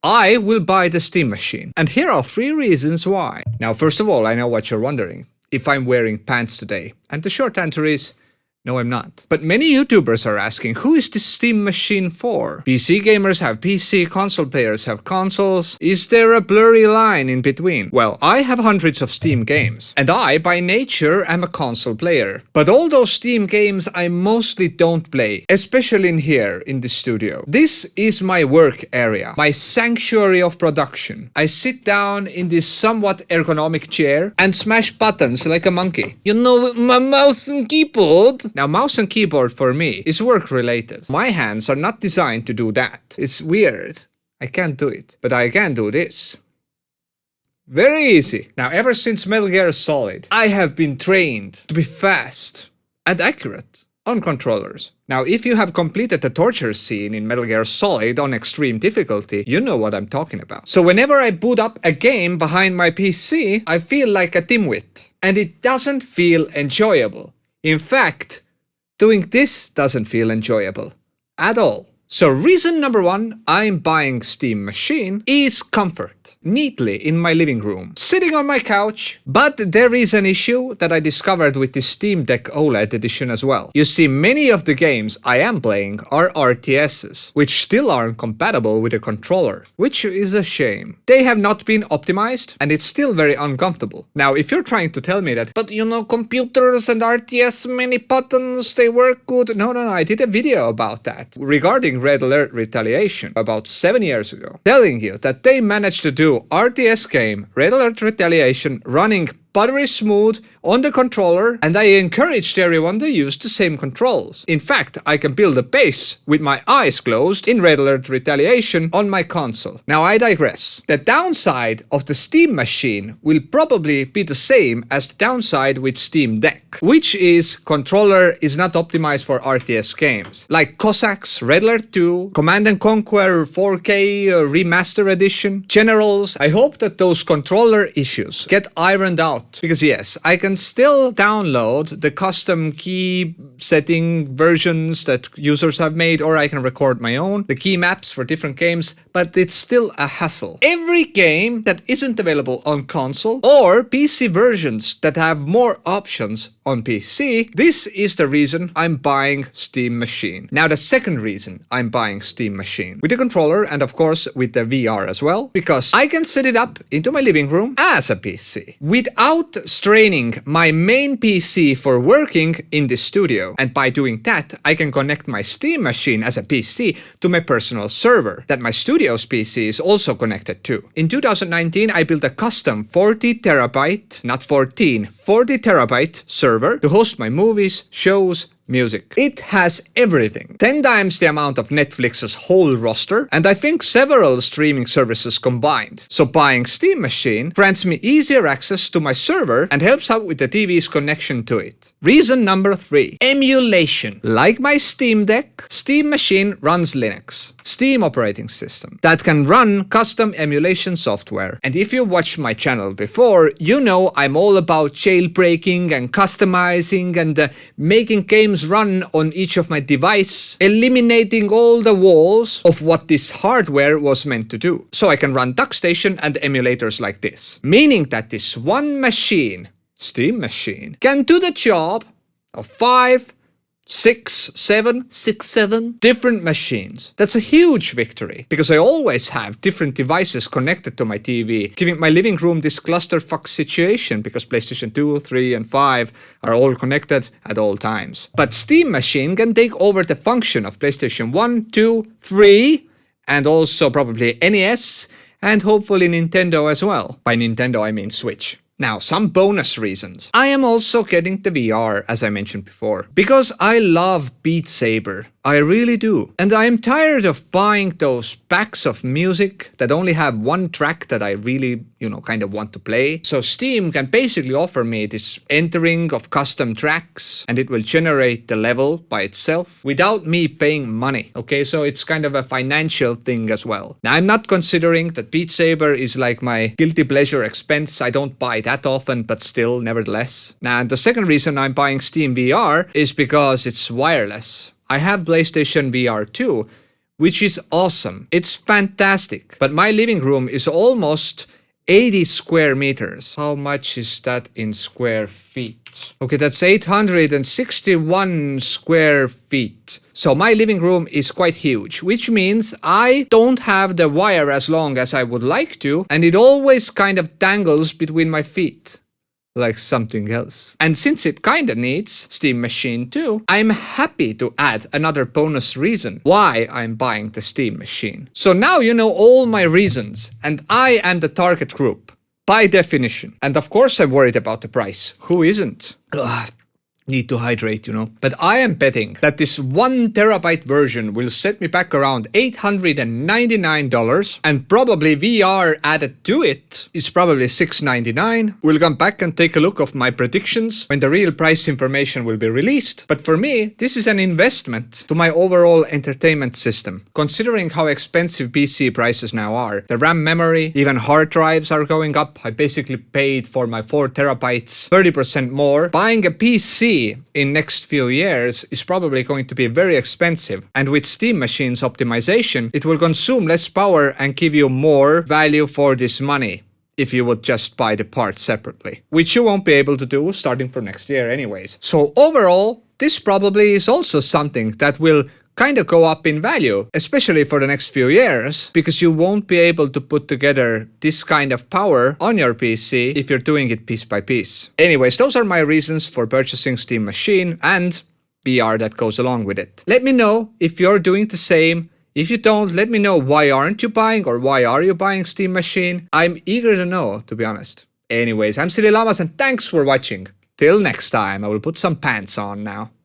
I will buy the Steam machine. And here are 3 reasons why. Now, first of all, I know what you're wondering. If I'm wearing pants today. And the short answer is, no, I'm not. But many YouTubers are asking, who is this Steam machine for? PC gamers have PC, console players have consoles. Is there a blurry line in between? Well, I have hundreds of Steam games. And I, by nature, am a console player. But all those Steam games I mostly don't play. Especially in here, in the studio. This is my work area. My sanctuary of production. I sit down in this somewhat ergonomic chair and smash buttons like a monkey. You know, my mouse and keyboard. Now, mouse and keyboard for me is work related. My hands are not designed to do that. It's weird. I can't do it. But I can do this. Very easy. Now, ever since Metal Gear Solid, I have been trained to be fast and accurate on controllers. Now, if you have completed the torture scene in Metal Gear Solid on extreme difficulty, you know what I'm talking about. So whenever I boot up a game behind my PC, I feel like a dimwit. And it doesn't feel enjoyable. In fact, doing this doesn't feel enjoyable at all. So reason number 1 I'm buying Steam machine is comfort. Neatly in my living room. Sitting on my couch. But there is an issue that I discovered with the Steam Deck OLED edition as well. You see, many of the games I am playing are RTSs, which still aren't compatible with a controller, which is a shame. They have not been optimized, and it's still very uncomfortable. Now, if you're trying to tell me that, but you know, computers and RTS, many buttons, they work good. No, I did a video about that regarding Red Alert Retaliation about 7 years ago, telling you that they managed to do RTS game Red Alert Retaliation running buttery smooth on the controller, and I encouraged everyone to use the same controls. In fact, I can build a base with my eyes closed in Red Alert Retaliation on my console. Now I digress. The downside of the Steam machine will probably be the same as the downside with Steam Deck, which is controller is not optimized for RTS games. Like Cossacks, Red Alert 2, Command & Conquer 4K Remaster Edition, Generals. I hope that those controller issues get ironed out. Because yes, I can still download the custom key setting versions that users have made, or I can record my own, the key maps for different games, but it's still a hassle. Every game that isn't available on console, or PC versions that have more options on PC, this is the reason I'm buying Steam machine. Now the second reason I'm buying Steam machine, with the controller and of course with the VR as well, because I can set it up into my living room as a PC, without straining my main PC for working in the studio. And by doing that, I can connect my Steam machine as a PC to my personal server that my studio's PC is also connected to. In 2019, I built a custom 40 terabyte, not 14, 40 terabyte server to host my movies, shows, music. It has everything. 10 times the amount of Netflix's whole roster, and I think several streaming services combined. So buying Steam machine grants me easier access to my server and helps out with the TV's connection to it. Reason number 3. Emulation. Like my Steam Deck, Steam machine runs Linux, Steam operating system, that can run custom emulation software. And if you watched my channel before, you know I'm all about jailbreaking and customizing and making games run on each of my device, eliminating all the walls of what this hardware was meant to do. So I can run DuckStation and emulators like this. Meaning that this one machine, Steam machine, can do the job of 5, 6, 7 different machines. That's a huge victory, because I always have different devices connected to my TV, giving my living room this clusterfuck situation, because PlayStation 2, 3, and 5 are all connected at all times. But Steam machine can take over the function of PlayStation 1, 2, 3, and also probably NES, and hopefully Nintendo as well. By Nintendo, I mean Switch. Now, some bonus reasons. I am also getting the VR, as I mentioned before, because I love Beat Saber. I really do. And I am tired of buying those packs of music that only have one track that I really, kind of want to play. So Steam can basically offer me this entering of custom tracks, and it will generate the level by itself without me paying money. Okay, so it's kind of a financial thing as well. Now, I'm not considering that Beat Saber is like my guilty pleasure expense. I don't buy that often, but still, nevertheless. Now, and the second reason I'm buying Steam VR is because it's wireless. I have PlayStation VR 2, which is awesome. It's fantastic. But my living room is almost 80 square meters. How much is that in square feet? Okay, that's 861 square feet. So my living room is quite huge, which means I don't have the wire as long as I would like to, and it always kind of dangles between my feet like something else. And since it kinda needs Steam Machine too, I'm happy to add another bonus reason why I'm buying the Steam Machine. So now you know all my reasons, and I am the target group, by definition. And of course I'm worried about the price. Who isn't? Ugh. Need to hydrate, you know. But I am betting that this 1 terabyte version will set me back around $899, and probably VR added to it is probably $699. We'll come back and take a look of my predictions when the real price information will be released. But for me, this is an investment to my overall entertainment system. Considering how expensive PC prices now are, the RAM memory, even hard drives are going up. I basically paid for my 4 terabytes 30% more. Buying a PC in next few years is probably going to be very expensive, and with Steam Machine's optimization, it will consume less power and give you more value for this money if you would just buy the parts separately, which you won't be able to do starting from next year anyways. So overall, this probably is also something that will kind of go up in value, especially for the next few years, because you won't be able to put together this kind of power on your PC if you're doing it piece by piece. Anyways, those are my reasons for purchasing Steam Machine and VR that goes along with it. Let me know if you're doing the same. If you don't, let me know why aren't you buying, or why are you buying Steam Machine. I'm eager to know, to be honest. Anyways, I'm Silly Lamas and thanks for watching. Till next time, I will put some pants on now.